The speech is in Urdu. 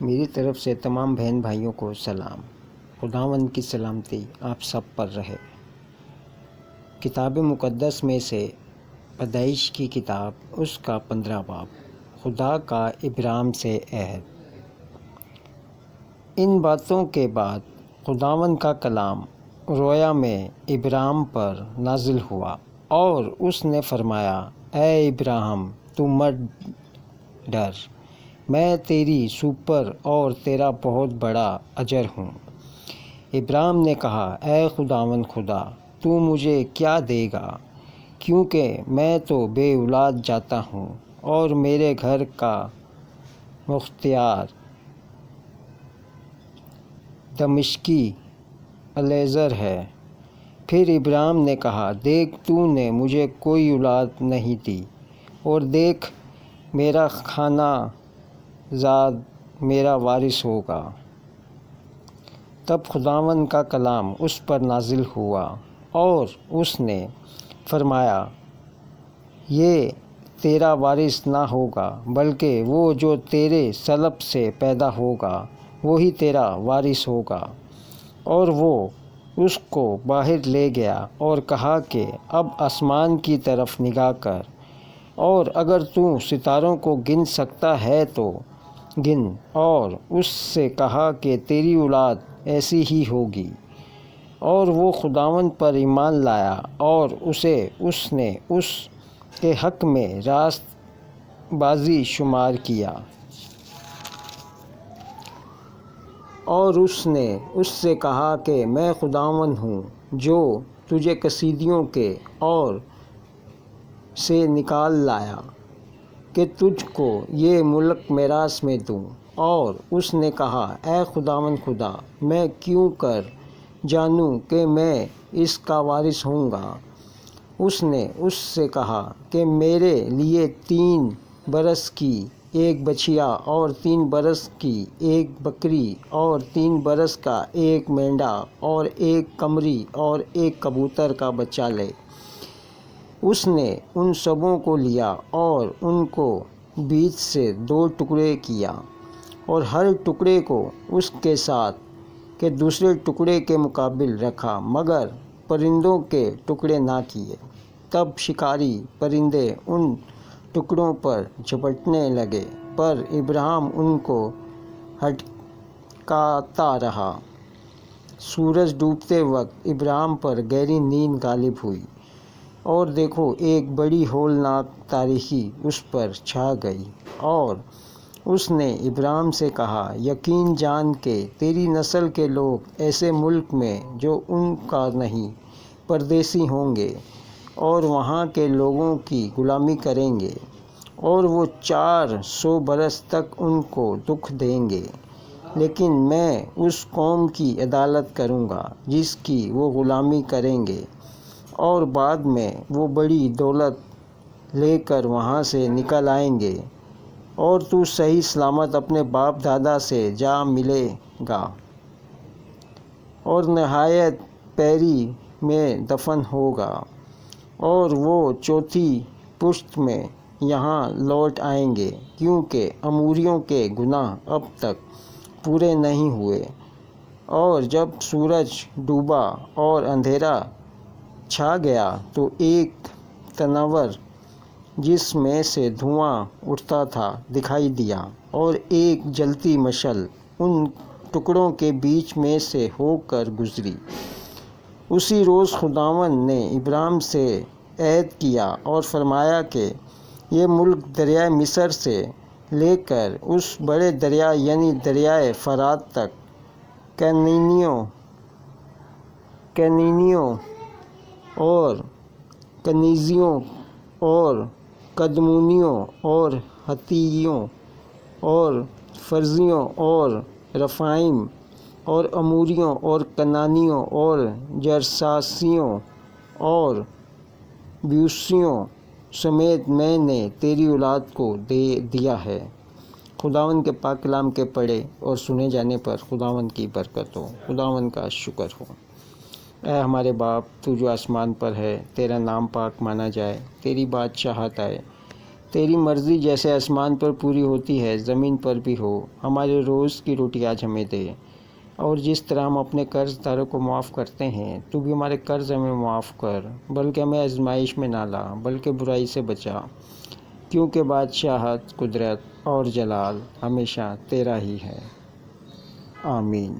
میری طرف سے تمام بہن بھائیوں کو سلام۔ خداوند کی سلامتی آپ سب پر رہے۔ کتاب مقدس میں سے پیدائش کی کتاب اس کا 15 باب، خدا کا ابراہیم سے عہد۔ ان باتوں کے بعد خداوند کا کلام رویا میں ابراہیم پر نازل ہوا اور اس نے فرمایا، اے ابراہیم تو مت ڈر، میں تیری سپر اور تیرا بہت بڑا اجر ہوں۔ ابراہیم نے کہا، اے خداوند خدا، تو مجھے کیا دے گا، کیونکہ میں تو بے اولاد جاتا ہوں اور میرے گھر کا مختار دمشقی الیعزر ہے۔ پھر ابراہیم نے کہا، دیکھ تو نے مجھے کوئی اولاد نہیں دی، اور دیکھ میرا خانہ زاد میرا وارث ہوگا۔ تب خداوند کا کلام اس پر نازل ہوا اور اس نے فرمایا، یہ تیرا وارث نہ ہوگا، بلکہ وہ جو تیرے صلب سے پیدا ہوگا وہی تیرا وارث ہوگا۔ اور وہ اس کو باہر لے گیا اور کہا کہ اب آسمان کی طرف نگاہ کر، اور اگر تو ستاروں کو گن سکتا ہے تو گن، اور اس سے کہا کہ تیری اولاد ایسی ہی ہوگی۔ اور وہ خداوند پر ایمان لایا اور اس نے اس کے حق میں راست بازی شمار کیا۔ اور اس نے اس سے کہا کہ میں خداوند ہوں جو تجھے کسدیوں کے اور سے نکال لایا کہ تجھ کو یہ ملک میراث میں دوں۔ اور اس نے کہا، اے خداوند خدا، میں کیوں کر جانوں کہ میں اس کا وارث ہوں گا؟ اس نے اس سے کہا کہ میرے لیے 3 برس کی ایک بچھیا اور 3 برس کی ایک بکری اور 3 برس کا ایک مینڈا اور ایک قمری اور ایک کبوتر کا بچہ لے۔ اس نے ان سبوں کو لیا اور ان کو بیچ سے 2 ٹکڑے کیا، اور ہر ٹکڑے کو اس کے ساتھ کے دوسرے ٹکڑے کے مقابل رکھا، مگر پرندوں کے ٹکڑے نہ کیے۔ تب شکاری پرندے ان ٹکڑوں پر جھپٹنے لگے، پر ابراہیم ان کو ہٹکاتا رہا۔ سورج ڈوبتے وقت ابراہیم پر گہری نیند غالب ہوئی، اور دیکھو ایک بڑی ہولناک تاریکی اس پر چھا گئی۔ اور اس نے ابراہیم سے کہا، یقین جان کہ تیری نسل کے لوگ ایسے ملک میں جو ان کا نہیں پردیسی ہوں گے، اور وہاں کے لوگوں کی غلامی کریں گے، اور وہ 400 برس تک ان کو دکھ دیں گے۔ لیکن میں اس قوم کی عدالت کروں گا جس کی وہ غلامی کریں گے، اور بعد میں وہ بڑی دولت لے کر وہاں سے نکل آئیں گے، اور تو صحیح سلامت اپنے باپ دادا سے جا ملے گا، اور نہایت پیری میں دفن ہوگا، اور وہ 4تھی پشت میں یہاں لوٹ آئیں گے، کیونکہ اموریوں کے گناہ اب تک پورے نہیں ہوئے۔ اور جب سورج ڈوبا اور اندھیرا چھا گیا تو ایک تنور جس میں سے دھواں اٹھتا تھا دکھائی دیا، اور ایک جلتی مشعل ان ٹکڑوں کے بیچ میں سے ہو کر گزری۔ اسی روز خداوند نے ابراہیم سے عہد کیا اور فرمایا کہ یہ ملک دریائے مصر سے لے کر اس بڑے دریا یعنی دریائے فرات تک، کینینیوں اور کنیزیوں اور کدمونیوں اور ہتھیوں اور فرزیوں اور رفائیم اور اموریوں اور کنانیوں اور جرساسیوں اور بیوسیوں سمیت میں نے تیری اولاد کو دے دیا ہے۔ خداوند کے پاک کلام کے پڑھے اور سنے جانے پر خداوند کی برکت ہو، خداوند کا شکر ہو۔ اے ہمارے باپ، تو جو آسمان پر ہے، تیرا نام پاک مانا جائے، تیری بادشاہت آئے، تیری مرضی جیسے آسمان پر پوری ہوتی ہے زمین پر بھی ہو، ہمارے روز کی روٹی آج ہمیں دے، اور جس طرح ہم اپنے قرض داروں کو معاف کرتے ہیں تو بھی ہمارے قرض ہمیں معاف کر، بلکہ ہمیں آزمائش میں نہ لا بلکہ برائی سے بچا، کیونکہ بادشاہت، قدرت اور جلال ہمیشہ تیرا ہی ہے، آمین۔